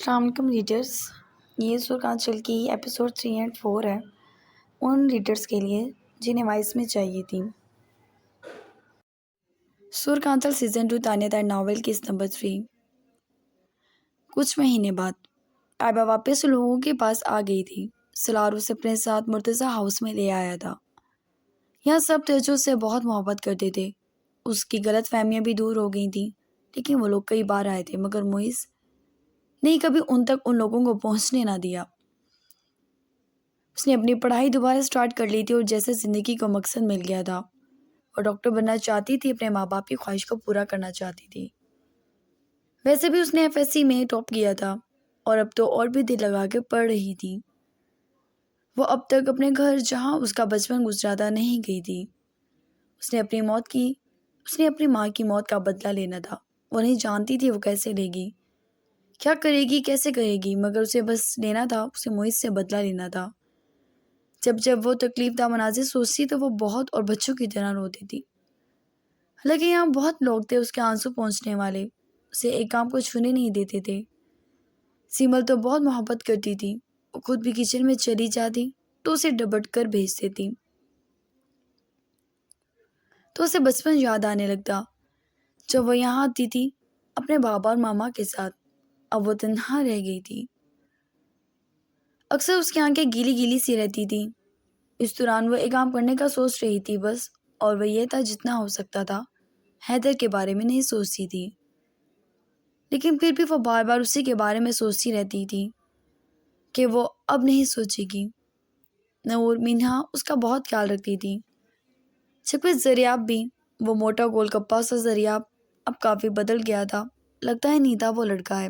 السلام علیکم ریڈرس، یہ سرکانچل کی ایپیسوڈ 3 اور 4 ہے ان ریڈرس کے لیے جنہیں وائس میں چاہیے تھی۔ سرکانچل سیزن 2 تانیہ دار ناول کس نمبر 3۔ کچھ مہینے بعد طیبہ واپس لوگوں کے پاس آ گئی تھی۔ سلار اسے اپنے ساتھ مرتضی ہاؤس میں لے آیا تھا۔ یہاں سب توجہ سے بہت محبت کرتے تھے۔ اس کی غلط فہمیاں بھی دور ہو گئی تھیں، لیکن وہ لوگ کئی بار آئے تھے مگر معیز نے کبھی ان تک ان لوگوں کو پہنچنے نہ دیا۔ اس نے اپنی پڑھائی دوبارہ سٹارٹ کر لی تھی اور جیسے زندگی کو مقصد مل گیا تھا۔ وہ ڈاکٹر بننا چاہتی تھی، اپنے ماں باپ کی خواہش کو پورا کرنا چاہتی تھی۔ ویسے بھی اس نے FSC میں ٹاپ کیا تھا اور اب تو اور بھی دل لگا کے پڑھ رہی تھی۔ وہ اب تک اپنے گھر جہاں اس کا بچپن گزرا تھا نہیں گئی تھی۔ اس نے اپنی ماں کی موت کا بدلہ لینا تھا۔ وہ نہیں جانتی تھی وہ کیسے لے گی، کیا کرے گی، کیسے کرے گی، مگر اسے بس لینا تھا، اسے معیز سے بدلہ لینا تھا۔ جب وہ تکلیف دہ مناظر سوچتی تو وہ بہت اور بچوں کی طرح روتی تھی۔ حالانکہ یہاں بہت لوگ تھے اس کے آنسو پہنچنے والے، اسے ایک کام کو چھونے نہیں دیتے تھے۔ سیمل تو بہت محبت کرتی تھی، وہ خود بھی کچن میں چلی جاتی تو اسے ڈپٹ کر بھیجتی تھی، تو اسے بچپن یاد آنے لگتا جب وہ یہاں آتی تھی اپنے بابا اور ماما کے ساتھ۔ اب وہ تنہا رہ گئی تھی، اکثر اس کی آنکھیں گیلی گیلی سی رہتی تھی۔ اس دوران وہ ایک کام کرنے کا سوچ رہی تھی بس، اور وہ یہ تھا جتنا ہو سکتا تھا حیدر کے بارے میں نہیں سوچتی تھی، لیکن پھر بھی وہ بار بار اسی کے بارے میں سوچتی رہتی تھی کہ وہ اب نہیں سوچے گی۔ نور مینہا اس کا بہت خیال رکھتی تھی، جبکہ زریاب بھی، وہ موٹا گول گپا سا زریاب اب کافی بدل گیا تھا، لگتا ہے نہیں تھا وہ لڑکا ہے۔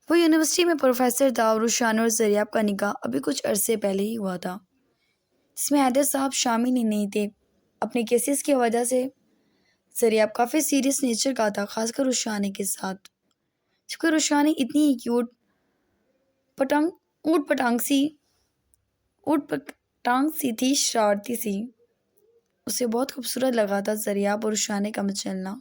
وہ یونیورسٹی میں پروفیسر تھا اور رشان اور زریاب کا نکاح ابھی کچھ عرصے پہلے ہی ہوا تھا، جس میں حیدر صاحب شامل ہی نہیں تھے۔ اپنے کیسز کی وجہ سے زریاب کافی سیریس نیچر کا تھا، خاص کر رشانے کے ساتھ، جبکہ رشانے اتنی کیوٹ اوٹ پٹانگ سی تھی، شرارتی سی، اسے بہت خوبصورت لگا تھا زریاب اور رشانے کا مچلنا۔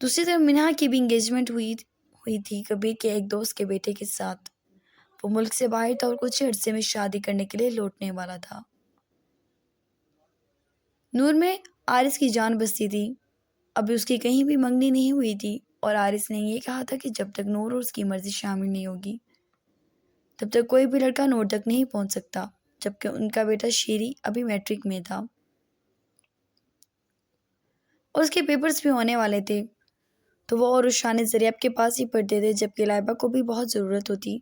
دوسری طرف مینہا کی بھی انگیجمنٹ ہوئی تھی کبیر کے ایک دوست کے بیٹے کے ساتھ۔ وہ ملک سے باہر تھا اور کچھ عرصے میں شادی کرنے کے لیے لوٹنے والا تھا۔ نور میں عارض کی جان بستی تھی، ابھی اس کی کہیں بھی منگنی نہیں ہوئی تھی اور عارض نے یہ کہا تھا کہ جب تک نور اور اس کی مرضی شامل نہیں ہوگی تب تک کوئی بھی لڑکا نور تک نہیں پہنچ سکتا، جبکہ ان کا بیٹا شیری ابھی میٹرک میں تھا اور اس کے پیپرز بھی ہونے والے تھے، تو وہ اور رشانے زریاب کے پاس ہی پڑھتے تھے، جبکہ لائبہ کو بھی بہت ضرورت ہوتی،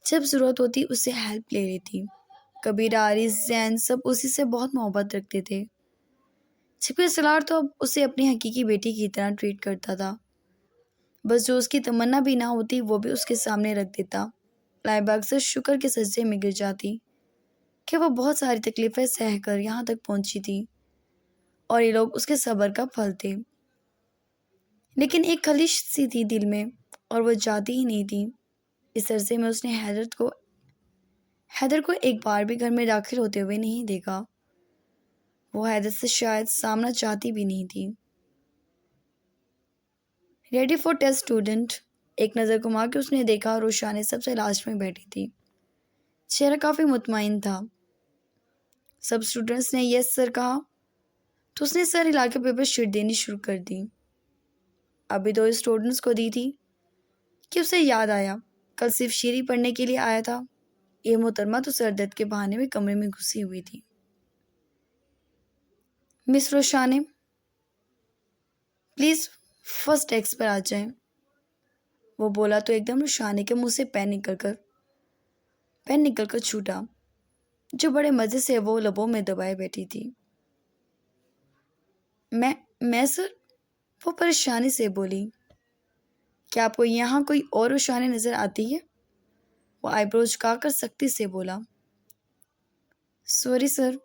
جب ضرورت ہوتی اس سے ہیلپ لے لیتی۔ کبیر، عارض، زین سب اسی سے بہت محبت رکھتے تھے، جبکہ سلار تو اب اسے اپنی حقیقی بیٹی کی طرح ٹریٹ کرتا تھا، بس جو اس کی تمنا بھی نہ ہوتی وہ بھی اس کے سامنے رکھ دیتا۔ لائبہ اکثر شکر کے سجدے میں گر جاتی کہ وہ بہت ساری تکلیفیں سہ کر یہاں تک پہنچی تھی اور یہ لوگ اس کے صبر کا پھل تھے، لیکن ایک خلش سی تھی دل میں اور وہ جاتی ہی نہیں تھی۔ اس عرصے میں اس نے حیدر کو ایک بار بھی گھر میں داخل ہوتے ہوئے نہیں دیکھا۔ وہ حیدر سے شاید سامنا چاہتی بھی نہیں تھی۔ ریڈی فار ٹیسٹ اسٹوڈنٹ، ایک نظر گھما کے اس نے دیکھا روشانی سب سے لاسٹ میں بیٹھی تھی، چہرہ کافی مطمئن تھا۔ سب اسٹوڈنٹس نے یس سر کہا تو اس نے سر ہلا کے پیپر شیٹ دینی شروع کر دی۔ ابھی تو اسٹوڈنٹس کو دی تھی کہ اسے یاد آیا کل صرف شیری پڑھنے کے لیے آیا تھا، یہ محترمہ تو سر درد کے بہانے میں کمرے میں گھسی ہوئی تھی۔ مس روشانے پلیز فرسٹ ڈیسک پر آ جائیں، وہ بولا تو ایک دم روشانے کے منہ سے پین نکل کر چھوٹا، جو بڑے مزے سے وہ لبوں میں دبائے بیٹھی تھی۔ میں سر، وہ پریشانی سے بولی، کیا آپ کو یہاں کوئی اور روشانی نظر آتی ہے؟ وہ آئی برو جھکا کر سختی سے بولا۔ سوری سر،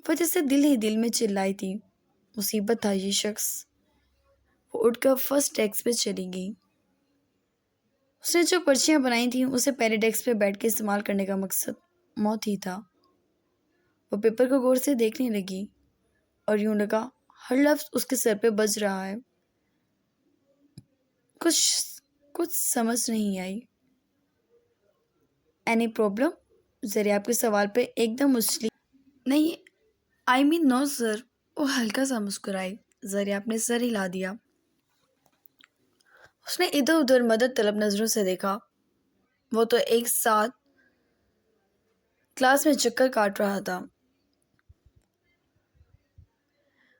وہ جیسے دل ہی دل میں چلائی تھی، مصیبت تھا یہ شخص۔ وہ اٹھ کر فرسٹ ڈیسک پہ چلی گئی۔ اس نے جو پرچیاں بنائی تھیں اسے پہلے ڈیسک پہ بیٹھ کے استعمال کرنے کا مقصد موت ہی تھا۔ وہ پیپر کو غور سے دیکھنے لگی اور یوں لگا ہر لفظ اس کے سر پہ بج رہا ہے۔ کچھ سمجھ نہیں آئی. Any problem? ذریعہ آپ کے سوال پہ ایک دم اچھلی. نہیں، آئی مین نو سر. وہ ہلکا سا مسکرائی. ذریعہ آپ نے سر ہلا دیا. اس نے ادھر ادھر مدد طلب نظروں سے دیکھا. وہ تو ایک ساتھ کلاس میں چکر کاٹ رہا تھا.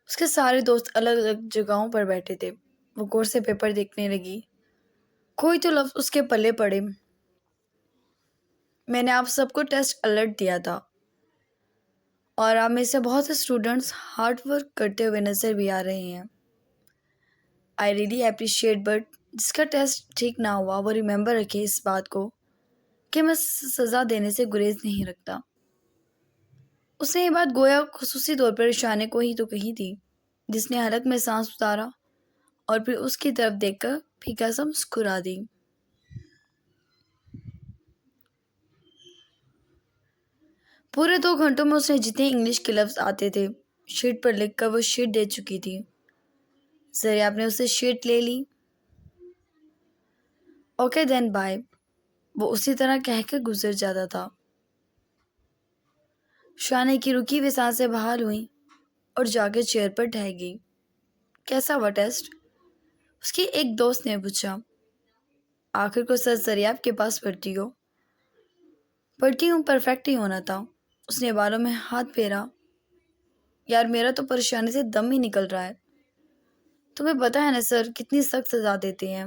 اس کے سارے دوست الگ الگ جگہوں پر بیٹھے تھے. وہ غور سے پیپر دیکھنے لگی. کوئی تو لفظ اس کے پلے پڑے. میں نے آپ سب کو ٹیسٹ الرٹ دیا تھا اور آپ میں سے بہت سے اسٹوڈنٹس ہارڈ ورک کرتے ہوئے نظر بھی آ رہے ہیں. آئی ریلی اپریشیٹ بٹ جس کا ٹیسٹ ٹھیک نہ ہوا وہ ریممبر رکھے اس بات کو کہ میں سزا دینے سے گریز نہیں رکھتا. اس نے یہ بات گویا خصوصی طور پر رشانے کو ہی تو کہی تھی، جس نے حلق میں سانس اتارا اور پھر اس کی طرف دیکھ کر پھیکا سا مسکرا دی. پورے 2 گھنٹوں میں اس نے جتنے انگلش کے لفظ آتے تھے شیٹ پر لکھ کر وہ شیٹ دے چکی تھی. ذریعہ آپ نے اسے شیٹ لے لی. Okay then bye. وہ اسی طرح کہہ کر گزر جاتا تھا. شانے کی رکی ہوئی سانسیں بحال ہوئیں اور جا کے چیئر پر ٹھہر گئی. کیسا ہوا ٹیسٹ؟ اس کی ایک دوست نے پوچھا. آخر کو سر ذریعہ آپ کے پاس پڑھتی ہو. پڑھتی ہوں، پرفیکٹ ہی ہونا تھا. اس نے بالوں میں ہاتھ پھیرا. یار میرا تو پریشانی سے دم ہی نکل رہا ہے. تمہیں پتہ ہے نا سر کتنی سخت سزا دیتے ہیں.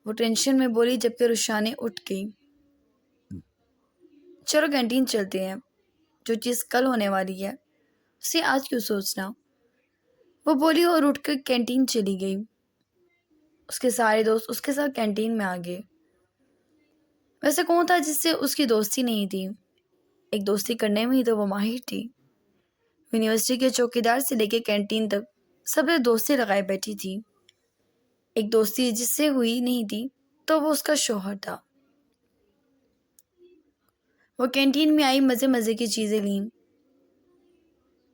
وہ ٹینشن میں بولی جبکہ رشانے اٹھ گئی. چلو کینٹین چلتے ہیں. جو چیز کل ہونے والی ہے اسے آج کیوں سوچنا. وہ بولی اور اٹھ کر کینٹین چلی گئی. اس کے سارے دوست اس کے ساتھ کینٹین میں آ گئے. ویسے کون تھا جس سے اس کی دوستی نہیں تھی؟ ایک دوستی کرنے میں ہی تو وہ ماہر تھی. یونیورسٹی کے چوکیدار سے لے کے کینٹین تک سب نے دوستی لگائے بیٹھی تھی. ایک دوستی جس سے ہوئی نہیں تھی تو وہ اس کا شوہر تھا. وہ کینٹین میں آئی، مزے مزے کی چیزیں لیں.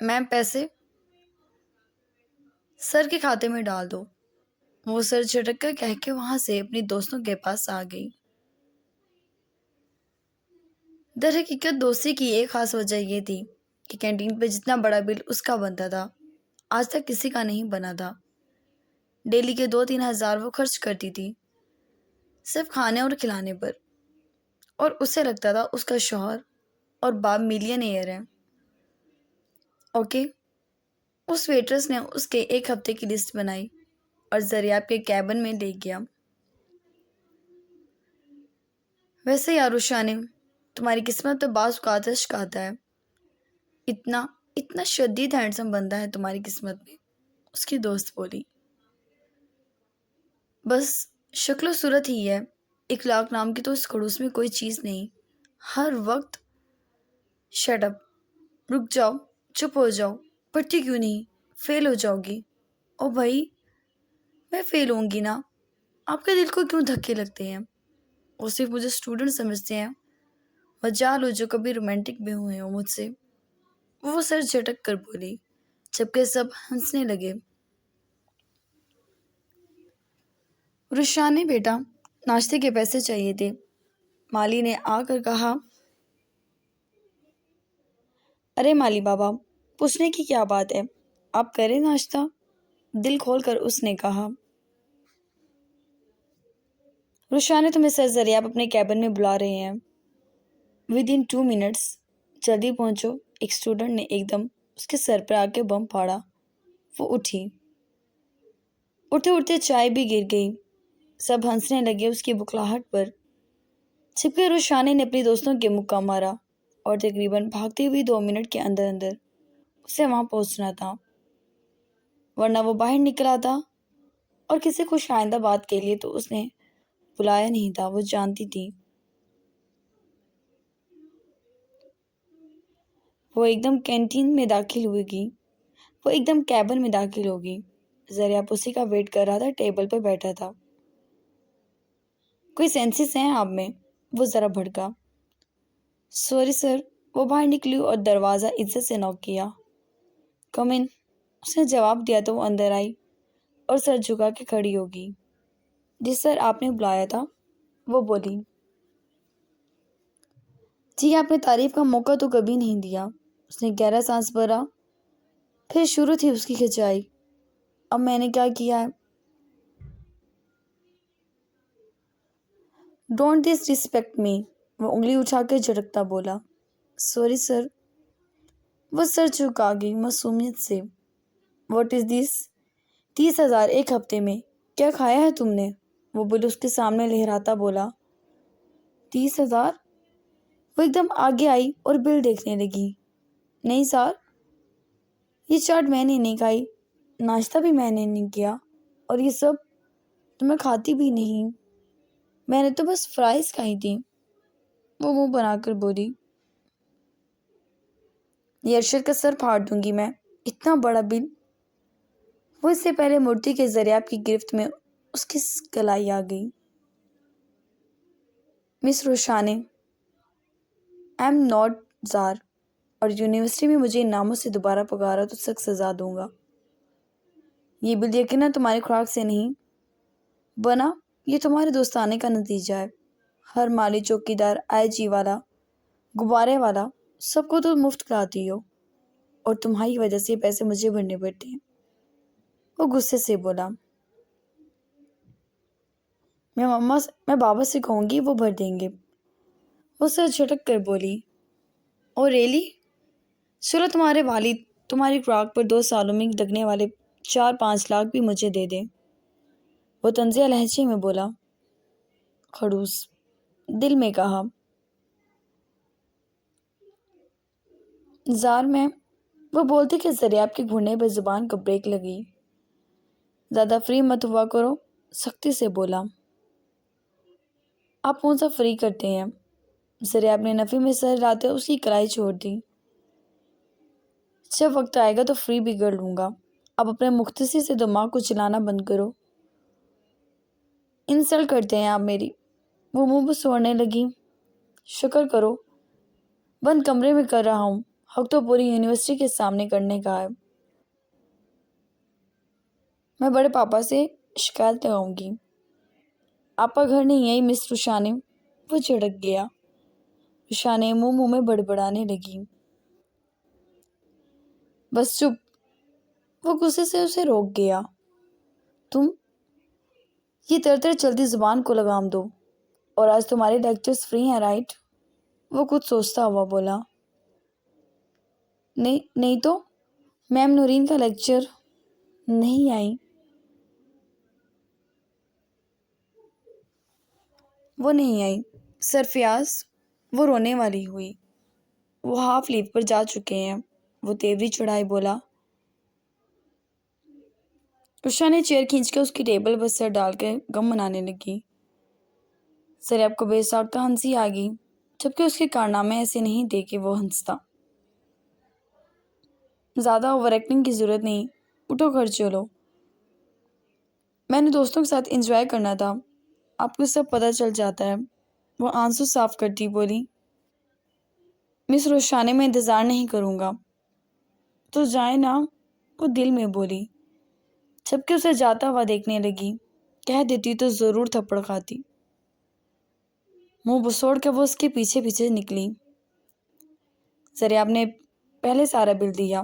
میم پیسے؟ سر کے کھاتے میں ڈال دو. وہ سر جھٹک کر کہہ کے وہاں سے اپنی دوستوں کے پاس آ گئی. در حقیقت دوستی کی ایک خاص وجہ یہ تھی کہ کینٹین پہ جتنا بڑا بل اس کا بنتا تھا آج تک کسی کا نہیں بنا تھا. ڈیلی کے 2-3 ہزار وہ خرچ کرتی تھی صرف کھانے اور کھلانے پر، اور اسے لگتا تھا اس کا شوہر اور باپ ملین ایئر ہیں. اوکے. اس ویٹرس نے اس کے 1 ہفتے کی لسٹ بنائی اور ذریعہ کے کیبن میں لے گیا. ویسے یار رشانے تمہاری قسمت تو بعض اوقات اشک آتا ہے. اتنا شدید ہینڈسم بندہ ہے تمہاری قسمت میں. اس کی دوست بولی. بس شکل و صورت ہی ہے، اخلاق نام کی تو اس خڑوس میں کوئی چیز نہیں. ہر وقت شٹ اپ، رک جاؤ، چپ ہو جاؤ، پڑھتی کیوں نہیں، فیل ہو جاؤ گی. او بھائی میں فیل ہوں گی نا، آپ کے دل کو کیوں دھکے لگتے ہیں؟ وہ صرف مجھے اسٹوڈنٹ سمجھتے ہیں. وجہ لو جو کبھی رومانٹک بھی ہوئے ہو مجھ سے. وہ سر جھٹک کر بولی جبکہ سب ہنسنے لگے. رشانے بیٹا ناشتے کے پیسے چاہیے تھے. مالی نے آ کر کہا. ارے مالی بابا پوچھنے کی کیا بات ہے، آپ کریں ناشتہ. دل کھول کر اس نے کہا. رشانے تمہیں سر ذریعہ اپنے کیبن میں بلا رہے ہیں. ودن 2 منٹس. جلدی پہنچو. ایک اسٹوڈنٹ نے ایک دم اس کے سر پر آ کے بم پھاڑا. وہ اٹھی. اٹھتے اٹھتے چائے بھی گر گئی. سب ہنسنے لگے اس کی بکھلاہٹ پر. چھپکے رشانے نے اپنی دوستوں کے مکہ مارا اور تقریباً بھاگتے ہوئی 2 منٹ کے اندر اندر اسے وہاں پہنچنا تھا، ورنہ وہ باہر نکل آتا اور کسی خوش آئندہ بات کے لیے تو اس نے بلایا نہیں تھا. وہ جانتی تھی وہ ایک دم کینٹین میں داخل ہوگی، وہ ایک دم کیبن میں داخل ہوگی. ذریعہ اسی کا ویٹ کر رہا تھا. ٹیبل پہ بیٹھا تھا. کوئی سینسز ہیں آپ میں؟ وہ ذرا بھڑکا. Sorry sir. وہ باہر نکلی اور دروازہ عزت سے نوک کیا. کم ان. اس نے جواب دیا تو وہ اندر آئی اور سر جھکا کے کھڑی ہوگی. جی سر، آپ نے بلایا تھا، وہ بولی۔ جی، آپ نے تعریف کا موقع تو کبھی نہیں دیا۔ اس نے گہرا سانس بھرا، پھر شروع تھی اس کی کھچائی۔ اب میں نے کیا کیا ہے؟ ڈونٹ دس ریسپیکٹ می، وہ انگلی اٹھا کے جھڑکتا بولا۔ Sorry sir. وہ سر چکا گئی معصومیت سے۔ واٹ از دس؟ 30,000 ایک ہفتے میں، کیا کھایا ہے تم نے؟ وہ بل اس کے سامنے لہراتا بولا۔ 30,000؟ وہ ایک دم آگے آئی اور بل دیکھنے لگی۔ نہیں سر، یہ چاٹ میں نے نہیں کھائی، ناشتہ بھی میں نے نہیں کیا، اور یہ سب تو میں کھاتی بھی نہیں، میں نے تو بس فرائز کھائی تھی، وہ منہ بنا کر بولی۔ یہ ارشد کا سر پھاڑ دوں گی میں، اتنا بڑا بل۔ وہ اس سے پہلے مورتی کے ذریعہ کی گرفت میں اس کی کلائی آ گئی۔ مس روشانے، آئی ایم ناٹ زار، اور یونیورسٹی میں مجھے ان ناموں سے دوبارہ پکارا تو سخت سزا دوں گا۔ یہ بل یقیناً تمہاری خوراک سے نہیں بنا، یہ تمہارے دوستانے کا نتیجہ ہے۔ ہر مالی، چوکیدار، آئی جی والا، غبارے والا، سب کو تو مفت کھلاتی ہو، اور تمہاری وجہ سے یہ پیسے مجھے بھرنے پڑتے ہیں۔ وہ غصے سے بولا۔ میں بابا سے کہوں گی، وہ بھر دیں گے۔ وہ سر جھٹک کر بولی۔ اور ریلی؟ چلو تمہارے والد تمہاری خوراک پر 2 سالوں میں لگنے والے 4-5 لاکھ بھی مجھے دے دیں، وہ طنزیہ لہجے میں بولا۔ خڑوس دل میں کہا، زار میں، وہ بولتی کہ ذریعہ کے گھرنے پر زبان کو بریک لگی۔ زیادہ فری مت ہوا کرو، سختی سے بولا۔ آپ کون سا فری کرتے ہیں؟ ذریعہ نے نفی میں سر ہلاتے اس کی کلائی چھوڑ دی۔ جب وقت آئے گا تو فری بھی کر لوں گا، اب اپنے مختصر سے دماغ کو چلانا بند کرو۔ انسلٹ کرتے ہیں آپ میری، وہ منہ بسوڑنے لگی۔ شکر کرو، بند کمرے میں کر رہا ہوں، حق تو پوری یونیورسٹی کے سامنے کرنے کا ہے۔ میں بڑے پاپا سے شکایت لگاؤں گی۔ آپ کا گھر نہیں ہے مس روشانے، وہ جھڑک گیا۔ روشانے منہ میں بڑبڑانے لگی۔ بس چپ، وہ غصے سے اسے روک گیا۔ تم یہ تر چلتی زبان کو لگام دو، اور آج تمہارے لیکچرز فری ہیں رائٹ؟ وہ کچھ سوچتا ہوا بولا۔ نہیں تو میم نورین کا لیکچر نہیں آئی؟ وہ نہیں آئی سر فیاض، وہ رونے والی ہوئی۔ وہ ہاف لیو پر جا چکے ہیں، وہ تیوری چڑھائے بولا۔ عشا نے چیئر کھینچ کے اس کی ٹیبل پر سر ڈال کے غم منانے لگی۔ سریاب کو بے ساختہ ہنسی آ گئی، جبکہ اس کے کارنامے ایسے نہیں تھے کہ وہ ہنستا۔ زیادہ اوور ایکٹنگ کی ضرورت نہیں، اٹھو گھر چلو، میں نے دوستوں کے ساتھ انجوائے کرنا تھا، آپ کو سب پتہ چل جاتا ہے، وہ آنسو صاف کرتی بولی۔ مس روشانے میں انتظار نہیں کروں گا، تو جائے نا، وہ دل میں بولی، جبکہ اسے جاتا ہوا دیکھنے لگی۔ کہہ دیتی تو ضرور تھپڑ کھاتی۔ منہ بسوڑ کے وہ اس کے پیچھے پیچھے نکلی۔ ذریعہ نے پہلے سارا بل دیا،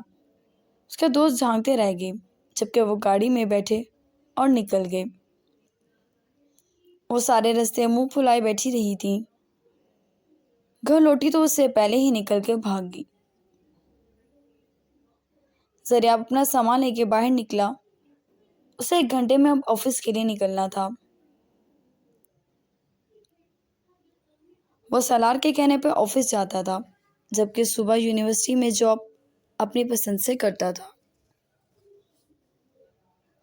اس کے دوست جھانکتے رہ گئے، جبکہ وہ گاڑی میں بیٹھے اور نکل گئے۔ وہ سارے رستے منہ پھلائے بیٹھی رہی تھی۔ گھر لوٹی تو اس سے پہلے ہی نکل کے بھاگ گئی۔ ذریعہ اپنا سامان لے کے باہر نکلا، اسے 1 گھنٹے میں اب آفس کے لیے نکلنا تھا۔ وہ سالار کے کہنے پہ آفس جاتا تھا، جبکہ صبح یونیورسٹی میں جاب اپنی پسند سے کرتا تھا۔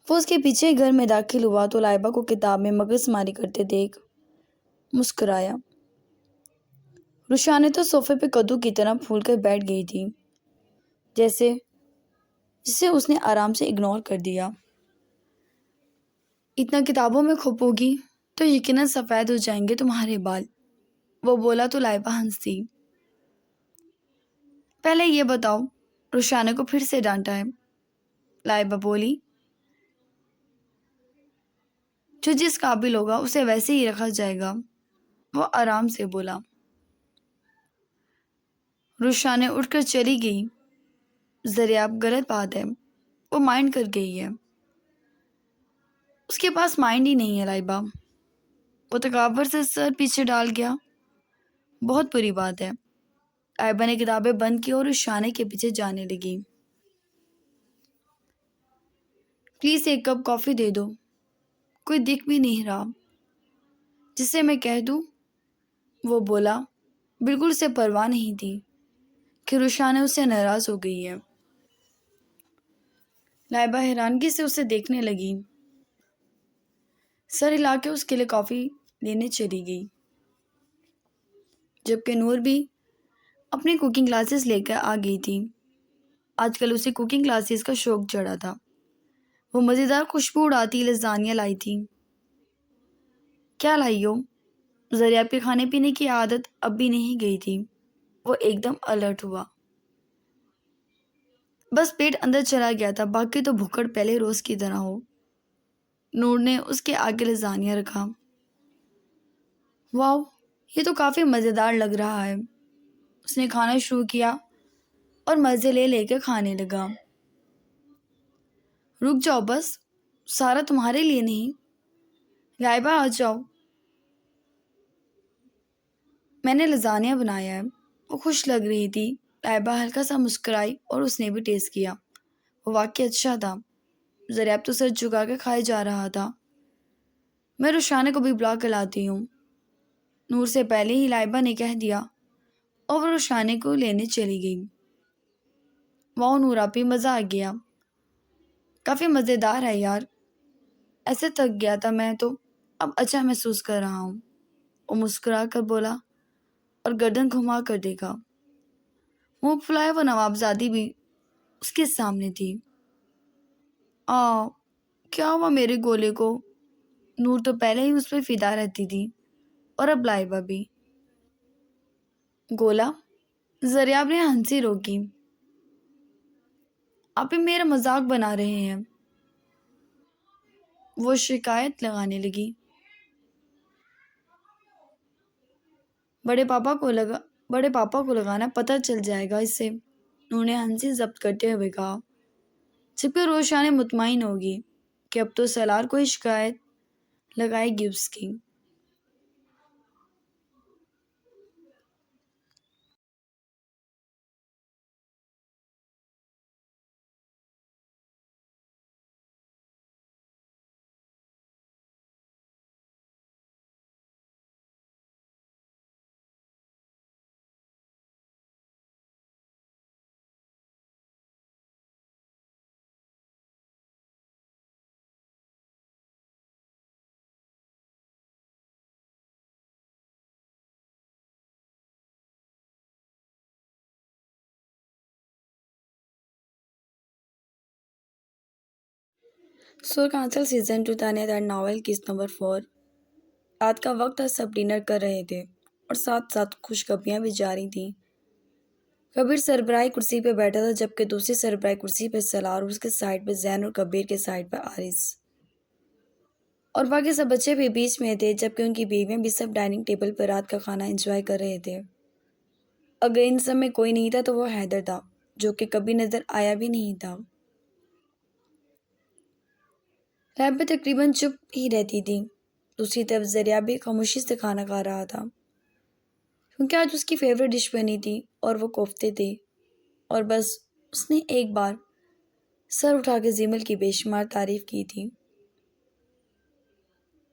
وہ اس کے پیچھے گھر میں داخل ہوا تو لائبہ کو کتاب میں مغز ماری کرتے دیکھ مسکرایا۔ روشانے تو صوفے پہ کدو کی طرح پھول کر بیٹھ گئی تھی، جسے اس نے آرام سے اگنور کر دیا۔ اتنا کتابوں میں کھپو گی تو یقیناً سفید ہو جائیں گے تمہارے بال، وہ بولا تو لائبہ ہنسی۔ پہلے یہ بتاؤ، روشانے کو پھر سے ڈانٹا ہے، لائبہ بولی۔ جو جس قابل ہوگا اسے ویسے ہی رکھا جائے گا، وہ آرام سے بولا۔ رخسانے اٹھ کر چلی گئی۔ زریاب غلط بات ہے، وہ مائنڈ کر گئی ہے۔ اس کے پاس مائنڈ ہی نہیں ہے لائبہ۔ وہ تکابر سے سر پیچھے ڈال گیا۔ بہت بری بات ہے۔ لائبہ نے کتابیں بند کی اور رخسانے کے پیچھے جانے لگی۔ پلیز ایک کپ کافی دے دو، کوئی دکھ بھی نہیں رہا جسے میں کہہ دوں، وہ بولا۔ بالکل اسے پرواہ نہیں تھی کہ رخسانے اس سے ناراض ہو گئی ہے۔ لائبہ حیرانگی سے اسے دیکھنے لگی، سر ہلا کے اس کے لیے کافی لینے چلی گئی، جبکہ نور بھی اپنی کوکنگ کلاسز لے کر آ گئی تھی۔ آج کل اسے کوکنگ کلاسز کا شوق چڑھا تھا۔ وہ مزیدار خوشبو اڑاتی لزانیاں لائی تھی۔ کیا لائی ہو؟ زریاب کے کھانے پینے کی عادت اب بھی نہیں گئی تھی۔ وہ ایک دم الرٹ ہوا۔ بس پیٹ اندر چلا گیا تھا، باقی تو بھوکڑ پہلے روز کی طرح ہو۔ نور نے اس کے آگے لزانیہ رکھا۔ واو، یہ تو کافی مزیدار لگ رہا ہے۔ اس نے کھانا شروع کیا اور مزے لے لے کے کھانے لگا۔ رک جاؤ بس، سارا تمہارے لیے نہیں۔ لائبہ آ جاؤ، میں نے لزانیہ بنایا ہے۔ وہ خوش لگ رہی تھی۔ لائبہ ہلکا سا مسکرائی اور اس نے بھی ٹیسٹ کیا۔ وہ واقعی اچھا تھا۔ زریاب تو سر جھکا کے کھائے جا رہا تھا۔ میں رخسانے کو بھی بلا کر لاتی ہوں، نور سے پہلے ہی لائبہ نے کہہ دیا اور وہ رخسانے کو لینے چلی گئی۔ واہ نورا پہ مزہ آ گیا، کافی مزیدار ہے یار۔ ایسے تھک گیا تھا میں تو اب اچھا محسوس کر رہا ہوں، وہ مسکرا کر بولا اور گردن گھما کر دیکھا۔ منہ پھلائے وہ نوابزادی بھی اس کے سامنے تھی۔ کیا ہوا میرے گولے کو؟ نور تو پہلے ہی اس پہ فدا رہتی تھی اور اب لائبہ بھی۔ گولا؟ زریاب نے ہنسی روکی۔ آپ بھی میرا مذاق بنا رہے ہیں، وہ شکایت لگانے لگی۔ بڑے پاپا کو لگانا پتہ چل جائے گا اس سے، انہوں نے ہنسی ضبط کرتے ہوئے کہا، جبکہ رخسانے مطمئن ہوگی کہ اب تو سالار کو ہی شکایت لگائے گی اس کی۔ سور کانسل سیزن 2 تانے دار ناول قسط نمبر 4۔ رات کا وقت تھا، سب ڈنر کر رہے تھے اور ساتھ ساتھ خوشخبریاں بھی جاری تھیں۔ کبیر سربراہی کرسی پہ بیٹھا تھا، جبکہ دوسری سربراہی کرسی پہ سالار اور اس کے سائڈ پہ زین اور کبیر کے سائڈ پہ عارض اور باقی سب بچے بھی بیچ میں تھے، جبکہ ان کی بیویاں بھی سب ڈائننگ ٹیبل پر رات کا کھانا انجوائے کر رہے تھے۔ اگر ان سب میں کوئی نہیں تھا تو وہ حیدر تھا، جو کہ کبھی نظر آیا بھی نہیں تھا۔ لائبہ تقریباً چپ ہی رہتی تھی۔ دوسری طرف زریاب بھی خاموشی سے کھانا کھا رہا تھا، کیونکہ آج اس کی فیوریٹ ڈش بنی تھی اور وہ کوفتے تھے، اور بس اس نے ایک بار سر اٹھا کے زیمل کی بے شمار تعریف کی تھی۔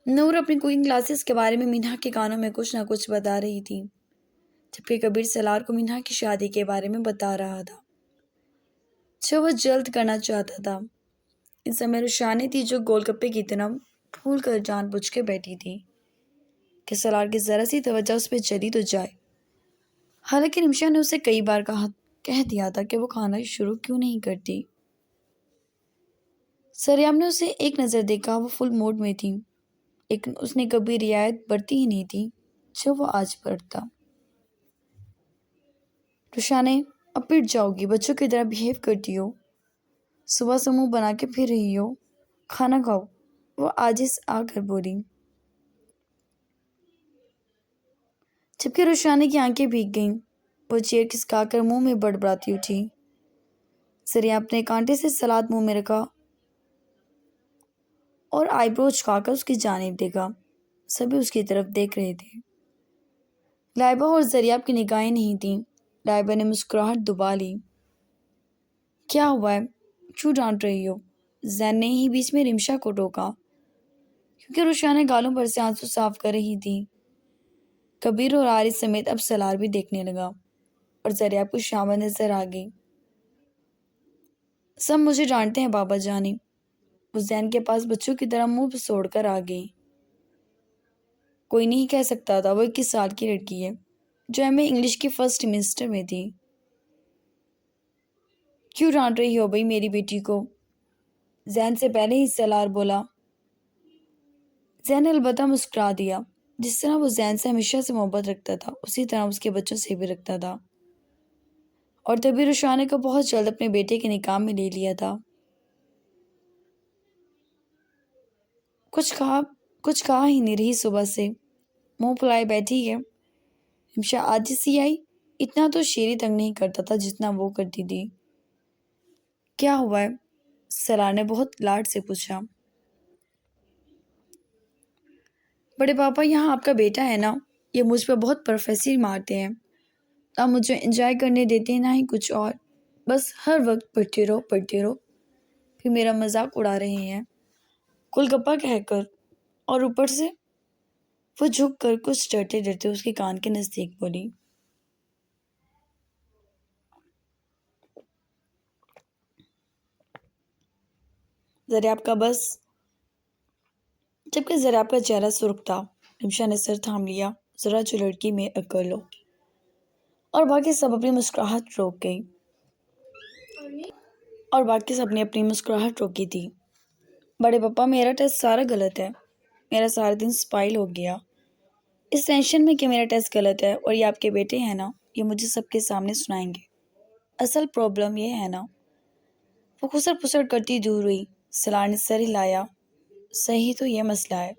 نور اپنی کوکنگ کلاسز کے بارے میں مینہا کے کانوں میں کچھ نہ کچھ بتا رہی تھی، جبکہ کبیر سالار کو مینہا کی شادی کے بارے میں بتا رہا تھا جو وہ جلد کرنا چاہتا تھا۔ اس سمے رخسانے تھی جو گول گپے کی طرح پھول کر جان بوجھ کے بیٹھی تھی کہ سالار کی ذرا سی توجہ اس پہ چلی تو جائے۔ حالانکہ نمشا نے اسے کئی بار کہہ دیا تھا کہ وہ کھانا شروع کیوں نہیں کرتی۔ زریاب نے اسے ایک نظر دیکھا، وہ فل موڈ میں تھی، لیکن اس نے کبھی رعایت برتی ہی نہیں تھی جو وہ آج برتا۔ رخسانے، اب پٹ جاؤ گی، بچوں کی طرح بیہیو کرتی ہو، صبح سے منہ بنا کے پھر رہی ہو، کھانا کھاؤ۔ وہ عاجز آ کر بولی، جبکہ رخسانے کی آنکھیں بھیگ گئیں۔ وہ چیئر کھسکا کر منہ میں بڑبڑاتی اٹھی۔ زریعہ اپنے کانٹے سے سلاد منہ میں رکھا اور آئی برو چکا کر اس کی جانب دیکھا۔ سبھی اس کی طرف دیکھ رہے تھے۔ لائبہ اور زریعہ کی نگاہیں نہیں تھیں۔ لائبہ نے مسکراہٹ دبا لی۔ کیا ہوا ہے؟ کیوں ڈانٹ رہی ہو؟ زین نے ہی بیچ میں رمشا کو ٹوکا، کیونکہ رخسانے گالوں پر سے آنسو صاف کر رہی تھی۔ کبیر اور عارض سمیت اب سلار بھی دیکھنے لگا اور زریعہ کو شامہ نظر آ گئی۔ سب مجھے ڈانٹتے ہیں بابا جانی۔ وہ زین کے پاس بچوں کی طرح منہ پسوڑ کر آ گئی۔ کوئی نہیں کہہ سکتا تھا وہ 21 سال کی لڑکی ہے جو ایم اے انگلش کی فرسٹ سیمسٹر میں تھی۔ کیوں ڈانٹ رہی ہو بھائی میری بیٹی کو؟ زین سے پہلے ہی سلار بولا۔ زین نے البتہ مسکرا دیا۔ جس طرح وہ زین سے ہمیشہ سے محبت رکھتا تھا اسی طرح اس کے بچوں سے بھی رکھتا تھا، اور تبھی رخسانے کو بہت جلد اپنے بیٹے کے نکاح میں لے لیا تھا۔ کچھ کہا ہی نہیں رہی صبح سے، منہ پھلائے بیٹھی ہے۔ رمشا آج سی آئی، اتنا تو شیری تنگ نہیں کرتا تھا جتنا وہ کرتی تھی۔ کیا ہوا ہے؟ سلار نے بہت لاڈ سے پوچھا۔ بڑے پاپا یہاں آپ کا بیٹا ہے نا، یہ مجھ پہ بہت پروفیسر مارتے ہیں۔ آپ مجھے انجوائے کرنے دیتے ہیں نہ ہی کچھ اور، بس ہر وقت پڑھتے رہو پڑھتے رہو، پھر میرا مذاق اڑا رہے ہیں گل گپا کہہ کر، اور اوپر سے وہ جھک کر کچھ ڈرتے ڈرتے اس کے کان کے نزدیک بولی، زریاب کا بس۔ جبکہ زریاب کا چہرہ سرخ تھا، رمشا نے سر تھام لیا، ذرا جو لڑکی میں کر لو، اور باقی سب اپنی مسکراہٹ روک گئی اپنی مسکراہٹ روکی تھی۔ بڑے پاپا میرا ٹیسٹ سارا غلط ہے، میرا سارا دن سپائل ہو گیا اس ٹینشن میں کہ میرا ٹیسٹ غلط ہے، اور یہ آپ کے بیٹے ہیں نا، یہ مجھے سب کے سامنے سنائیں گے۔ اصل پرابلم یہ ہے نا۔ وہ خسر پسر کرتی دور ہوئی۔ سلار نے سر ہلایا، صحیح تو یہ مسئلہ ہے۔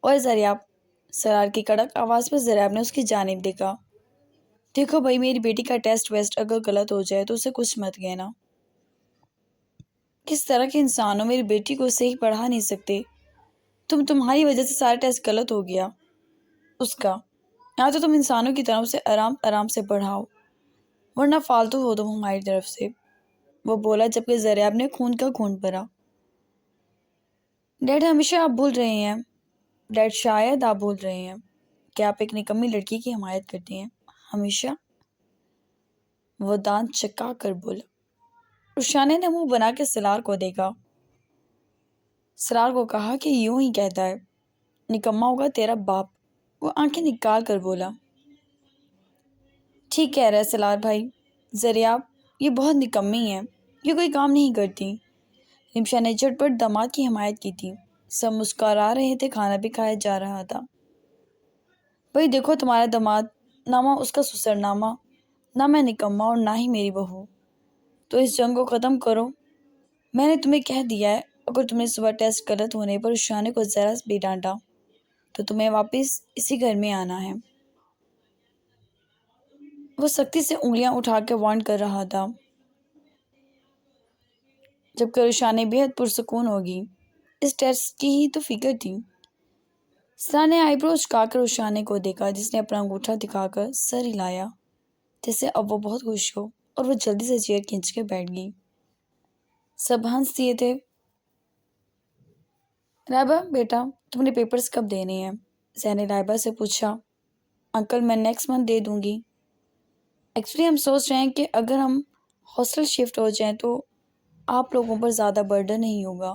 اور زریاب، سلار کی کڑک آواز پر زریاب نے اس کی جانب دیکھا۔ دیکھو بھائی میری بیٹی کا ٹیسٹ ویسٹ اگر غلط ہو جائے تو اسے کچھ مت کہنا۔ کس طرح کے انسان ہو، میری بیٹی کو صحیح پڑھا نہیں سکتے، تمہاری وجہ سے سارا ٹیسٹ غلط ہو گیا اس کا، یا تو تم انسانوں کی طرح اسے آرام آرام سے پڑھاؤ، ورنہ فالتو ہو تم ہماری طرف سے، وہ بولا جبکہ زریاب نے خون کا خون بھرا۔ ڈیڈ ہمیشہ آپ بھول رہے ہیں، ڈیڈ شاید آپ بھول رہے ہیں کہ آپ ایک نکمی لڑکی کی حمایت کرتے ہیں، ہمیشہ، وہ دانت چکا کر بولا۔ رخسانے نے منہ بنا کے سلار کو دیکھا۔ سلار کو کہا کہ یوں ہی کہتا ہے، نکما ہوگا تیرا باپ، وہ آنکھیں نکال کر بولا۔ ٹھیک کہہ رہا ہے سلار بھائی، زریاب یہ بہت نکمی ہے، یہ کوئی کام نہیں کرتی۔ رمشا نے جھٹ پٹ داماد کی حمایت کی تھی۔ سب مسکرا رہے تھے، کھانا بھی کھایا جا رہا تھا۔ بھائی دیکھو تمہارا داماد، نہ ماں اس کا سسرنامہ، نہ میں نکما اور نہ ہی میری بہو، تو اس جنگ کو ختم کرو۔ میں نے تمہیں کہہ دیا ہے، اگر تم نے صبح ٹیسٹ غلط ہونے پر رخسانے کو ذرا بھی ڈانٹا تو تمہیں واپس اسی گھر میں آنا ہے۔ وہ سختی سے انگلیاں اٹھا کے وارن کر رہا تھا، جبکہ رخسانے بےحد پرسکون ہوگی۔ اس ٹیسٹ کی ہی تو فکر تھی۔ سلار نے آئی برو چکا کر رخسانے کو دیکھا، جس نے اپنا انگوٹھا دکھا کر سر ہلایا جیسے اب وہ بہت خوش ہو، اور وہ جلدی سے چیئر کھینچ کے بیٹھ گئی۔ سب ہنس دیے تھے۔ لائبہ بیٹا تم نے پیپرز کب دینے ہیں؟ زین نے لائبہ سے پوچھا۔ انکل میں نیکسٹ منتھ دے دوں گی۔ ایکچولی ہم سوچ رہے ہیں کہ اگر ہم ہاسٹل شفٹ ہو جائیں تو آپ لوگوں پر زیادہ برڈن نہیں ہوگا،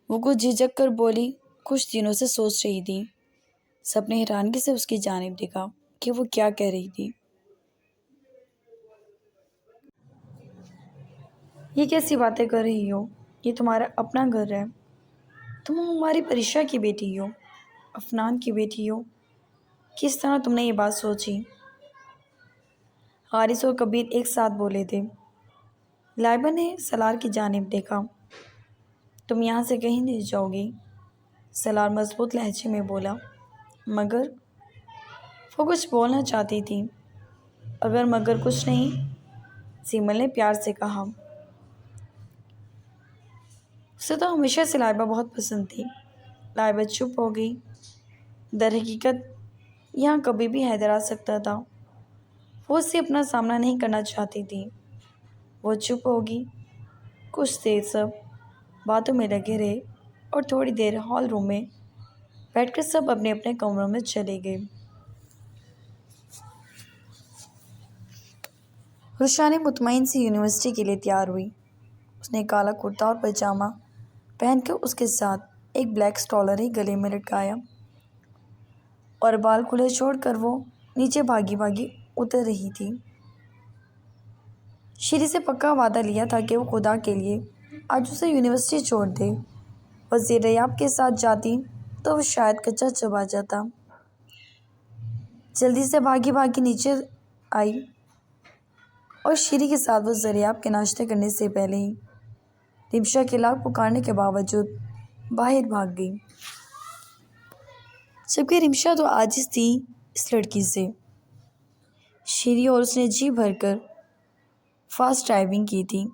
وہ کچھ جھجک کر بولی۔ کچھ دنوں سے سوچ رہی تھی۔ سب نے حیرانگی سے اس کی جانب دیکھا کہ وہ کیا کہہ رہی تھی۔ یہ کیسی باتیں کر رہی ہو؟ یہ تمہارا اپنا گھر ہے، تم ہماری پریشا کی بیٹی ہو، افنان کی بیٹی ہو، کس طرح تم نے یہ بات سوچی؟ حارث اور کبیر ایک ساتھ بولے تھے۔ لائبہ نے سلار کی جانب دیکھا۔ تم یہاں سے کہیں نہیں جاؤ گی، سلار مضبوط لہجے میں بولا۔ مگر وہ کچھ بولنا چاہتی تھی۔ اگر مگر کچھ نہیں، سیمل نے پیار سے کہا۔ اسے تو ہمیشہ سے لائبہ بہت پسند تھی۔ لائبہ چپ ہو گئی۔ در حقیقت یہاں کبھی بھی حیدر آ سکتا تھا۔ وہ اس سے اپنا سامنا نہیں کرنا چاہتی تھی۔ وہ چپ ہوگی۔ کچھ دیر سب باتوں میں لگے رہے اور تھوڑی دیر ہال روم میں بیٹھ کر سب اپنے اپنے کمروں میں چلے گئے۔ رخسانے مطمئن سے یونیورسٹی کے لیے تیار ہوئی۔ اس نے کالا کرتا اور پائجامہ پہن کر اس کے ساتھ ایک بلیک اسٹالر ہی گلے میں لٹکایا اور بال کھلے چھوڑ کر وہ نیچے بھاگی بھاگی اتر رہی تھی۔ شری سے پکا وعدہ لیا تھا کہ وہ خدا کے لیے آج اسے یونیورسٹی چھوڑ دے۔ وزیر ریاب کے ساتھ جاتی تو وہ شاید کچا چبا جاتا۔ جلدی سے بھاگی بھاگی نیچے آئی اور شری کے ساتھ وہ زریاب کے ناشتے کرنے سے پہلے ہی رمشا کے لاکھ پکارنے کے باوجود باہر بھاگ گئی، جبکہ رمشا تو عاجز تھی اس لڑکی سے۔ شری اور اس نے جی بھر کر فاسٹ ڈرائیونگ کی تھی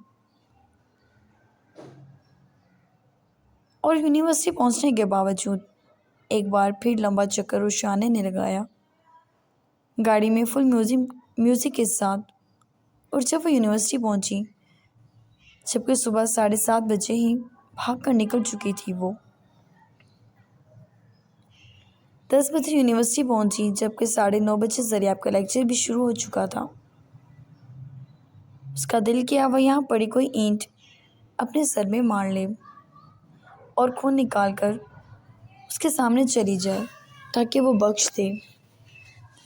اور یونیورسٹی پہنچنے کے باوجود ایک بار پھر لمبا چکر رخسانے نے لگایا گاڑی میں فل میوزک کے ساتھ۔ اور جب وہ یونیورسٹی پہنچی، جبکہ صبح 7:30 بجے ہی بھاگ کر نکل چکی تھی، وہ 10 بجے یونیورسٹی پہنچی، جبکہ 9:30 بجے زریاب کا لیکچر بھی شروع ہو چکا تھا۔ اس کا دل کیا وہ یہاں پڑی کوئی اینٹ اپنے سر میں مار لے اور خون نکال کر اس کے سامنے چلی جائے تاکہ وہ بخش دے،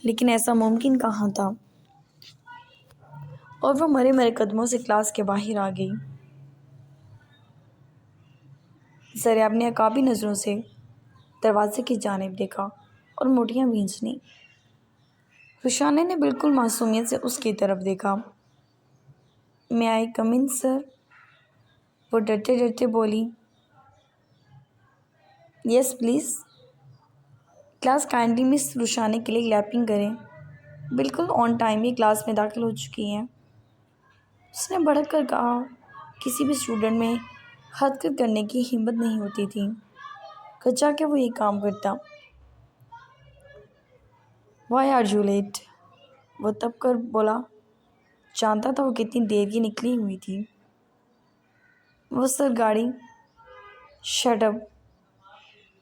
لیکن ایسا ممکن کہاں تھا، اور وہ مرے مرے قدموں سے کلاس کے باہر آ گئی۔ زریاب نے عقابی نظروں سے دروازے کی جانب دیکھا اور مٹھیاں بھینچ لیں۔ رخسانے نے بالکل معصومیت سے اس کی طرف دیکھا۔ "May I come in, sir?" وہ ڈرتے ڈرتے بولی۔ "Yes, please." کلاس کائنڈلی مس رخسانے کے لیے کلیپنگ کریں۔ بالکل آن ٹائم یہ کلاس میں داخل ہو چکی ہیں۔ اس نے بڑک کر کہا۔ کسی بھی اسٹوڈنٹ میں حرکت کرنے کی ہمت نہیں ہوتی تھی، کچا کہ وہ یہ کام کرتا۔ "Why are you late?" وہ تپ کر بولا۔ جانتا تھا وہ کتنی دیر کی نکلی ہوئی تھی۔ وہ سر گاڑی۔ "Shut up!"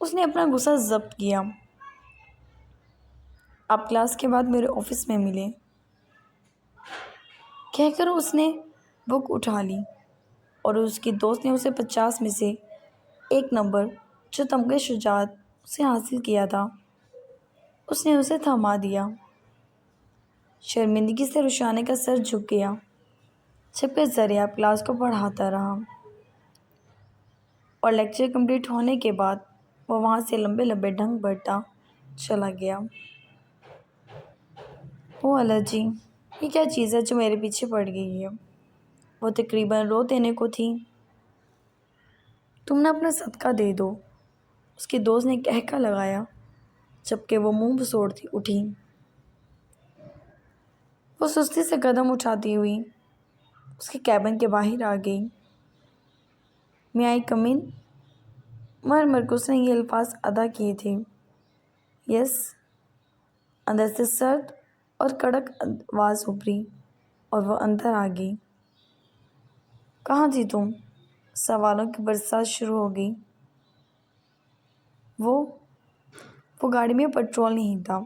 اس نے اپنا غصہ ضبط کیا۔ "آپ کلاس کے بعد میرے آفس میں ملیں." کہہ کر اس نے بک اٹھا لی اور اس کی دوست نے اسے 50 میں سے ایک نمبر جو تمغہ شجاعت سے حاصل کیا تھا، اس نے اسے تھما دیا۔ شرمندگی سے رخسانے کا سر جھک گیا، جبکہ زریاب کلاس کو پڑھاتا رہا اور لیکچر کمپلیٹ ہونے کے بعد وہ وہاں سے لمبے لمبے ڈھنگ بڑھتا چلا گیا۔ "او اللہ جی، یہ کیا چیز ہے جو میرے پیچھے پڑ گئی ہے!" وہ تقریباً رو دینے کو تھی۔ "تم نہ اپنا صدقہ دے دو!" اس کی دوست نے کہکا لگایا، جبکہ وہ منہ بسوڑتی اٹھی۔ وہ سستی سے قدم اٹھاتی ہوئی اس کے کیبن کے باہر آ گئی۔ "May I come in?" مر مر کر اس نے یہ الفاظ ادا کیے تھے۔ "یس!" اندر سے سرد اور کڑک آواز ابھری اور وہ اندر آ گئی۔ "کہاں تھی تم؟" سوالوں کی برسات شروع ہو گئی۔ وہ گاڑی میں پیٹرول نہیں تھا،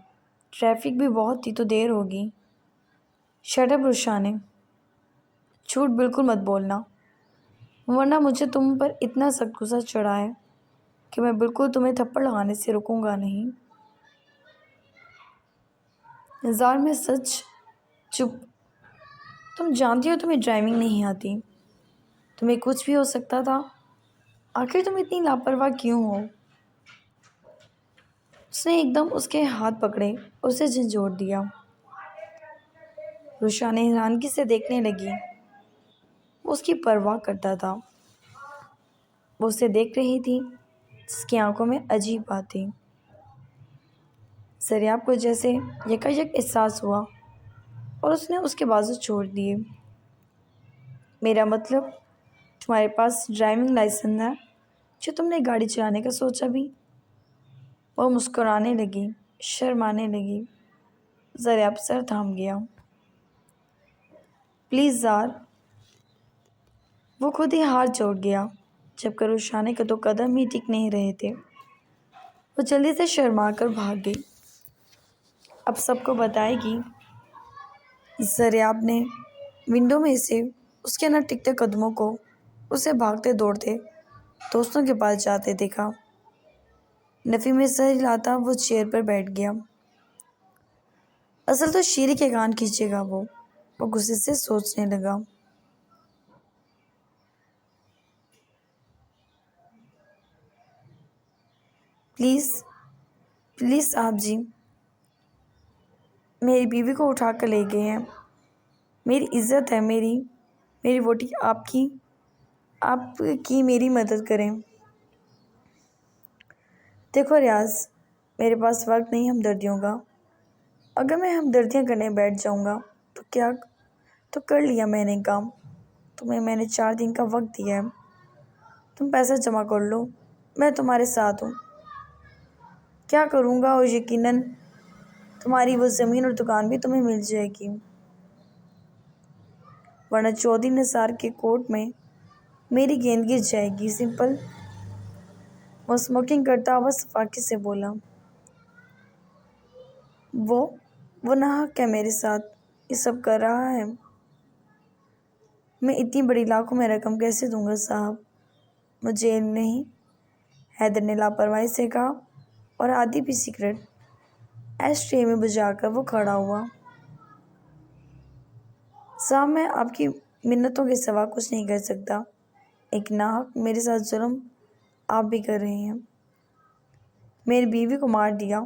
ٹریفک بھی بہت تھی تو دیر ہوگی۔ "شٹ اپ رخسانے! جھوٹ بالکل مت بولنا، ورنہ مجھے تم پر اتنا سخت غصہ چڑھا ہے کہ میں بالکل تمہیں تھپڑ لگانے سے رکوں گا نہیں۔ ہزار میں سچ چپ! تم جانتی ہو تمہیں ڈرائیونگ نہیں آتی، تمہیں کچھ بھی ہو سکتا تھا، آخر تم اتنی لاپرواہ کیوں ہو!" اس نے ایک دم اس کے ہاتھ پکڑے اور اسے جھنجھوڑ دیا۔ رخسانے حیرانگی سے دیکھنے لگی۔ وہ اس کی پرواہ کرتا تھا۔ وہ اسے دیکھ رہی تھی، جس کی آنکھوں میں عجیب بات تھی۔ سریاب کو جیسے یکایک احساس ہوا اور اس نے اس کے بازو چھوڑ دیے۔ میرا مطلب تمہارے پاس ڈرائیونگ لائسنس ہے جو تم نے گاڑی چلانے کا سوچا بھی؟ وہ مسکرانے لگی، شرمانے لگی۔ سریاب سر تھام گیا۔ پلیز زار۔ وہ خود ہی ہاتھ جوڑ گیا، جب کہ روشانے کے تو قدم ہی ٹک نہیں رہے تھے۔ وہ جلدی سے شرما کر بھاگ گئی۔ اب سب کو بتائے گی۔ سریاب نے ونڈو میں سے اس کے نہ ٹکتے قدموں کو اسے بھاگتے دوڑتے دوستوں کے پاس جاتے دیکھا۔ نفی میں سر ہلاتا وہ چیئر پر بیٹھ گیا۔ اصل تو شیری کے کان کھینچے گا وہ غصے سے سوچنے لگا۔ پلیز صاحب جی، میری بیوی کو اٹھا کر لے گئے ہیں۔ میری عزت ہے، میری ووٹی آپ کی میری مدد کریں۔ دیکھو ریاض، میرے پاس وقت نہیں ہمدردیوں کا۔ اگر میں ہمدردیاں کرنے بیٹھ جاؤں گا تو کر لیا میں نے کام۔ تمہیں میں نے 4 دن کا وقت دیا ہے، تم پیسہ جمع کر لو، میں تمہارے ساتھ ہوں۔ کیا کروں گا، اور یقیناً تمہاری وہ زمین اور دکان بھی تمہیں مل جائے گی، ورنہ چودھری نثار کے کورٹ میں میری گیند گر جائے گی۔ سمپل۔ وہ اسموکنگ کرتا ہوا صفاقی سے بولا۔ وہ ناحق ہے میرے ساتھ یہ سب کر رہا ہے۔ میں اتنی بڑی لاکھوں میں رقم کیسے دوں گا صاحب؟ مجھے علم نہیں، حیدر نے لاپرواہی سے کہا، اور آدھی بھی سگریٹ ایش ٹرے میں بجھا کر وہ کھڑا ہوا۔ صاحب، میں آپ کی منتوں کے سوا کچھ نہیں کر سکتا۔ ایک ناحق میرے ساتھ ظلم آپ بھی کر رہے ہیں۔ میری بیوی کو مار دیا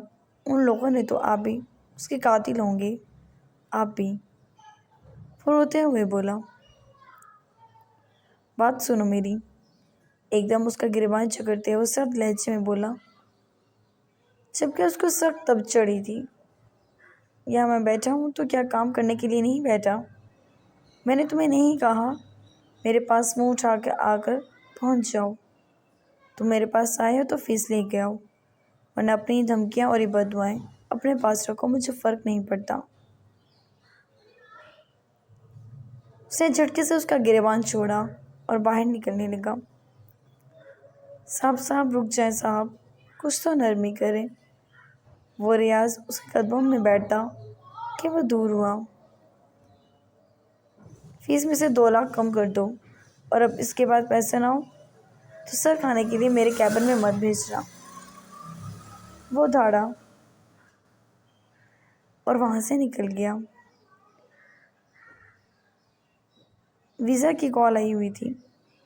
ان لوگوں نے تو آپ بھی اس کے قاتل ہوں گے، آپ بھی۔ وہ روتے ہوئے بولا۔ بات سنو میری۔ ایک دم اس کا گریبان جکڑتے ہوئے سرد لہجے میں بولا، جبکہ اس کو سخت تب چڑھی تھی۔ یہاں میں بیٹھا ہوں تو کیا کام کرنے کے لیے نہیں بیٹھا؟ میں نے تمہیں نہیں کہا میرے پاس منہ اٹھا آ کر پہنچ جاؤ؟ تم میرے پاس آئے ہو تو فیس لے کے آؤ، ورنہ اپنی دھمکیاں اور بددعائیں اپنے پاس رکھو، مجھے فرق نہیں پڑتا۔ اس نے جھٹکے سے اس کا گریبان چھوڑا اور باہر نکلنے لگا۔ صاحب رک جائیں صاحب، کچھ تو نرمی کریں۔ وہ ریاض اس کے قدموں میں بیٹھتا کہ وہ دور ہوا۔ فیس میں سے 2 لاکھ کم کر دو، اور اب اس کے بعد پیسے نہ ہو تو سر کھانے کے لیے میرے کیبن میں مت بھیجنا۔ وہ دھاڑا اور وہاں سے نکل گیا۔ ویزا کی کال آئی ہوئی تھی۔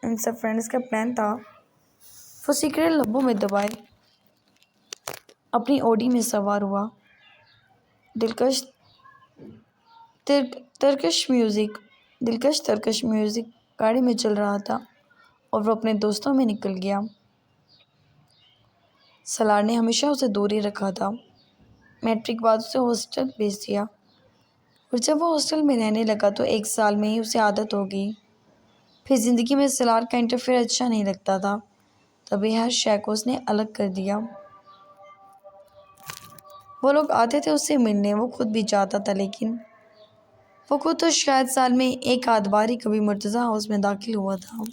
ان سب فرینڈز کا پلان تھا۔ وہ سگریٹ لبوں میں دبائے اپنی اوڈی میں سوار ہوا۔ ترکش میوزک گاڑی میں چل رہا تھا اور وہ اپنے دوستوں میں نکل گیا۔ سالار نے ہمیشہ اسے دور ہی رکھا تھا۔ میٹرک بعد اسے ہاسٹل بھیج دیا، اور جب وہ ہاسٹل میں رہنے لگا تو 1 سال میں ہی اسے عادت ہو گئی۔ پھر زندگی میں سالار کا انٹرفیئر اچھا نہیں لگتا تھا، تبھی ہر شے کو اس نے الگ کر دیا۔ وہ لوگ آتے تھے اس سے ملنے، وہ خود بھی جاتا تھا، لیکن وہ خود تو شاید سال میں 1 آدھ بار ہی کبھی مرتضی ہاؤس میں داخل ہوا تھا۔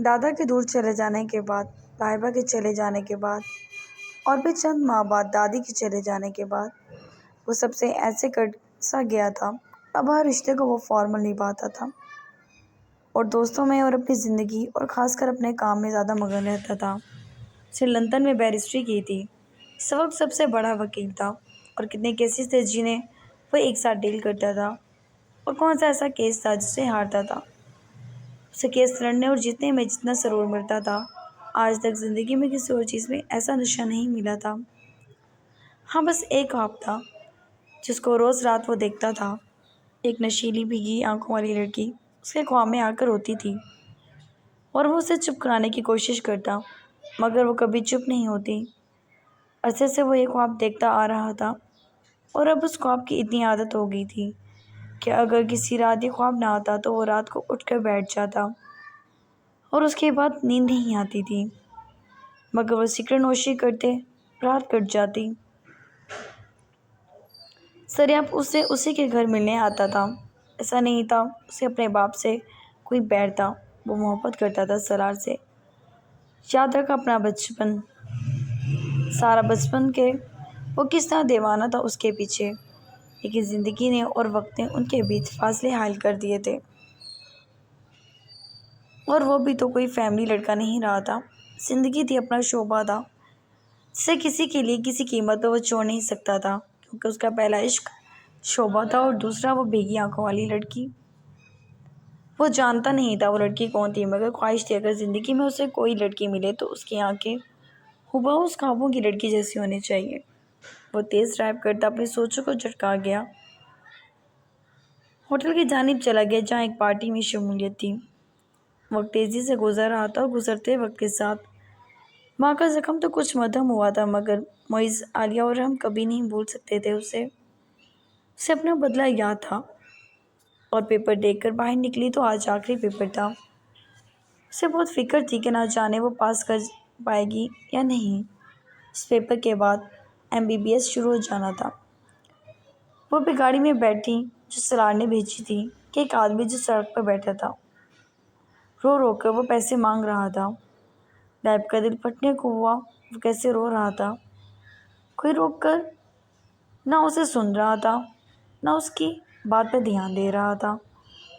دادا کے دور چلے جانے کے بعد، بھائیبا کے چلے جانے کے بعد، اور پھر چند ماہ بعد دادی کے چلے جانے کے بعد، وہ سب سے ایسے کٹ سا گیا تھا۔ اب ہر رشتے کو وہ فارمل نبھاتا تھا، اور دوستوں میں اور اپنی زندگی اور خاص کر اپنے کام میں زیادہ مگن رہتا تھا۔ اس نے لندن میں بیرسٹری کی تھی، اس وقت سب سے بڑا وکیل تھا، اور کتنے کیسز تھے جنہیں وہ ایک ساتھ ڈیل کرتا تھا، اور کون سا ایسا کیس تھا جس سے ہارتا تھا۔ اسے کیس لڑنے اور جیتنے میں جتنا سرور ملتا تھا، آج تک زندگی میں کسی اور چیز میں ایسا نشہ نہیں ملا تھا۔ ہاں، بس ایک خواب تھا جس کو روز رات وہ دیکھتا تھا۔ ایک نشیلی بھیگی آنکھوں والی لڑکی اس کے خواب میں آ کر روتی تھی، اور وہ اسے چپ کرانے کی کوشش کرتا، مگر وہ کبھی چپ نہیں ہوتی۔ عرصے سے وہ یہ خواب دیکھتا آ رہا تھا، اور اب اس خواب کی اتنی عادت ہو گئی تھی کہ اگر کسی رات یہ خواب نہ آتا تو وہ رات کو اٹھ کر بیٹھ جاتا، اور اس کے بعد نیند نہیں آتی تھی۔ مگر وہ سگریٹ نوشی کرتے رات کٹ جاتی۔ سریاب اسے اسی کے گھر ملنے آتا تھا۔ ایسا نہیں تھا اسے اپنے باپ سے کوئی بیر تھا، وہ محبت کرتا تھا سرار سے۔ یاد رکھا اپنا بچپن، سارا بچپن کے وہ کس طرح دیوانہ تھا اس کے پیچھے، لیکن زندگی نے اور وقت نے ان کے بیچ فاصلے حائل کر دیے تھے، اور وہ بھی تو کوئی فیملی لڑکا نہیں رہا تھا، زندگی تھی، اپنا شعبہ تھا جسے کسی کے لیے کسی قیمت پر وہ چھوڑ نہیں سکتا تھا، کیونکہ اس کا پہلا عشق شعبہ تھا اور دوسرا وہ بھیگی آنکھوں والی لڑکی۔ وہ جانتا نہیں تھا وہ لڑکی کون تھی، مگر خواہش تھی اگر زندگی میں اسے کوئی لڑکی ملے تو اس کی آنکھیں ہبہو اس خوابوں کی لڑکی جیسی ہونی چاہیے۔ وہ تیز ڈرائیو کرتا اپنی سوچوں کو جھٹکا گیا، ہوٹل کی جانب چلا گیا جہاں ایک پارٹی میں شمولیت تھی۔ وقت تیزی سے گزر رہا تھا اور گزرتے وقت کے ساتھ ماں کا زخم تو کچھ مدھم ہوا تھا، مگر معز، عالیہ اور ہم کبھی نہیں بھول سکتے تھے اسے اپنا بدلہ یاد تھا، اور پیپر دیکھ کر باہر نکلی تو آج آخری پیپر تھا۔ اسے بہت فکر تھی کہ نہ جانے وہ پاس کر پائے گی یا نہیں۔ اس پیپر کے بعد MBBS شروع ہو جانا تھا۔ وہ بھی گاڑی میں بیٹھی جو سرار نے بھیجی تھی کہ ایک آدمی جو سڑک پر بیٹھا تھا رو رو کر وہ پیسے مانگ رہا تھا۔ لائب کا دل پھٹنے کو ہوا، وہ کیسے رو رہا تھا، کوئی روک کر نہ اسے سن رہا تھا، نہ اس کی بات پہ دھیان دے رہا تھا،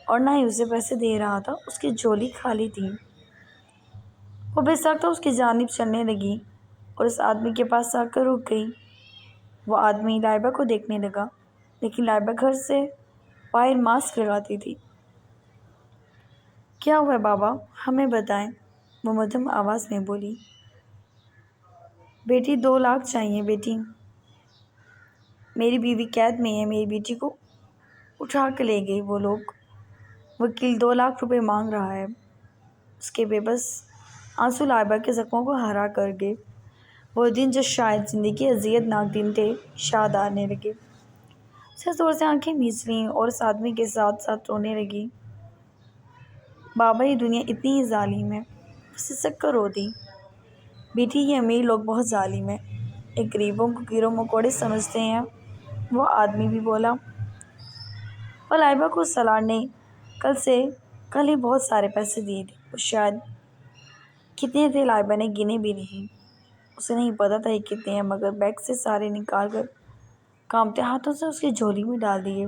اور نہ ہی اسے پیسے دے رہا تھا۔ اس کی جھولی خالی تھی۔ وہ بے ساختہ اس کی جانب چلنے لگی اور اس آدمی کے پاس آ کر رک گئی۔ وہ آدمی لائبہ کو دیکھنے لگا، لیکن لائبہ گھر سے باہر ماسک لگاتی تھی۔ کیا ہوا ہے بابا، ہمیں بتائیں، وہ مدھم آواز میں بولی۔ بیٹی 2 لاکھ چاہیے بیٹی، میری بیوی قید میں ہے، میری بیٹی کو اٹھا کے لے گئی وہ لوگ، وکیل 2 لاکھ روپے مانگ رہا ہے۔ اس کے بے بس آنسو لائبہ کے زخموں کو ہرا کر گئے۔ وہ دن جو شاید زندگی کے اذیت ناک دن تھے یاد آنے لگے۔ اسے زور سے آنکھیں میچ لیں اور اس آدمی کے ساتھ ساتھ رونے لگی۔ بابا یہ دنیا اتنی ہی ظالم ہے، وہ سسک کر رو دی۔ بیٹی یہ امیر لوگ بہت ظالم ہیں، ایک غریبوں کو کیڑے مکوڑے سمجھتے ہیں، وہ آدمی بھی بولا۔ اور لائبہ کو سالار نے کل ہی بہت سارے پیسے دیے تھے، وہ شاید کتنے تھے لائبہ نے گنے بھی نہیں، اسے نہیں پتا تھا یہ کتنے ہیں، مگر بیگ سے سارے نکال کر کانپتے ہاتھوں سے اس کی جھولی میں ڈال دیے۔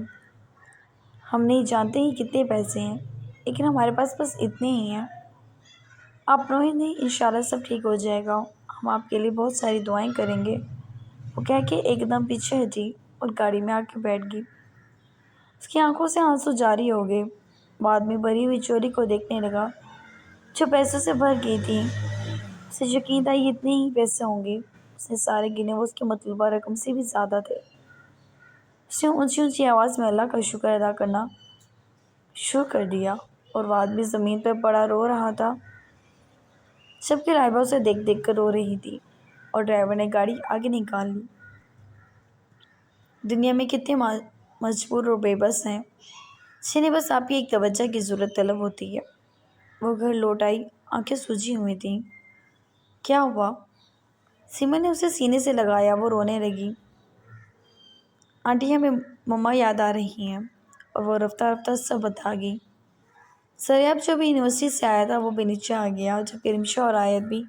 ہم نہیں جانتے یہ کتنے پیسے ہیں، لیکن ہمارے پاس بس اتنے ہی ہیں، آپ روئیں نہیں، انشاءاللہ سب ٹھیک ہو جائے گا، ہم آپ کے لیے بہت ساری دعائیں کریں گے، وہ کہہ کے ایک دم پیچھے ہٹی اور گاڑی میں آ کے بیٹھ گئی۔ اس کی آنکھوں سے آنسو جاری ہو گئے۔ وہ آدمی بھری ہوئی چوری کو دیکھنے لگا جو پیسوں سے بھر گئی تھی۔ اسے یقین تھا یہ اتنے ہی پیسے ہوں گے، اس نے سارے گنے، وہ اس کی مطلوبہ رقم سے بھی زیادہ تھے۔ اس نے اونچی اونچی آواز میں اللہ کا شکر ادا کرنا شروع کر دیا، اور وہ آدمی زمین پر پڑا رو رہا تھا، جبکہ لائبہ اسے دیکھ دیکھ کر رو رہی تھی، اور ڈرائیور نے گاڑی آگے نکال لی۔ دنیا میں کتنے مجبور اور بے بس ہیں، جنہیں بس آپ کی ایک توجہ کی ضرورت طلب ہوتی ہے۔ وہ گھر لوٹ آئی، آنکھیں سوجی ہوئی تھیں۔ کیا ہوا؟ سیما نے اسے سینے سے لگایا، وہ رونے لگی۔ آنٹی ہمیں مما یاد آ رہی ہیں، اور وہ رفتہ رفتہ سب بتا گئی۔ سریاب جو بھی یونیورسٹی سے آیا تھا وہ بھی نیچے آ گیا، جبکہ رمشا اور آیت بھی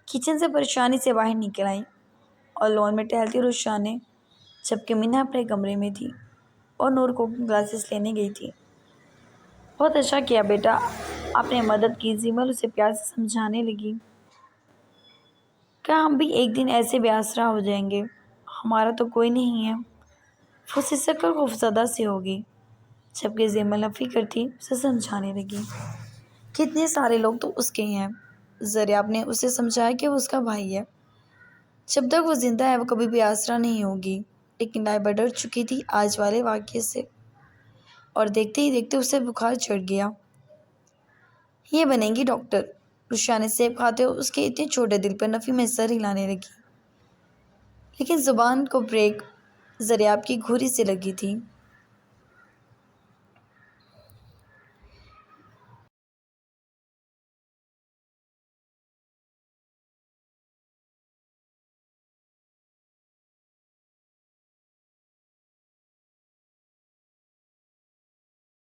کچن سے پریشانی سے باہر نکل آئیں، اور لون میں ٹہلتی رخسان نے، جبکہ منہا اپنے کمرے میں تھی اور نور کوکنگ کلاسز لینے گئی تھی۔ بہت اچھا کیا بیٹا، آپ نے مدد کی، زیمل اسے پیار سے سمجھانے لگی۔ کیا ہم بھی ایک دن ایسے بے آسرا ہو جائیں گے؟ ہمارا تو کوئی نہیں ہے، وہ سسک کر خوفزدہ سے ہوگی، جبکہ زیمل فکر تھی اسے سمجھانے لگی۔ کتنے سارے لوگ تو اس کے ہیں، زریاب نے اسے سمجھایا کہ وہ اس کا بھائی ہے، جب تک وہ زندہ ہے وہ کبھی بھی آسرا نہیں ہوگی۔ لیکن لائبہ ڈر چکی تھی آج والے واقعے سے، اور دیکھتے ہی دیکھتے اسے بخار چڑھ گیا۔ یہ بنے گی ڈاکٹر۔ رشا نے سیب کھاتے ہوئے اس کے اتنے چھوٹے دل پر نفی میں سر ہلانے لگی، لیکن زبان کو بریک ضریاب کی گھوری سے لگی تھی۔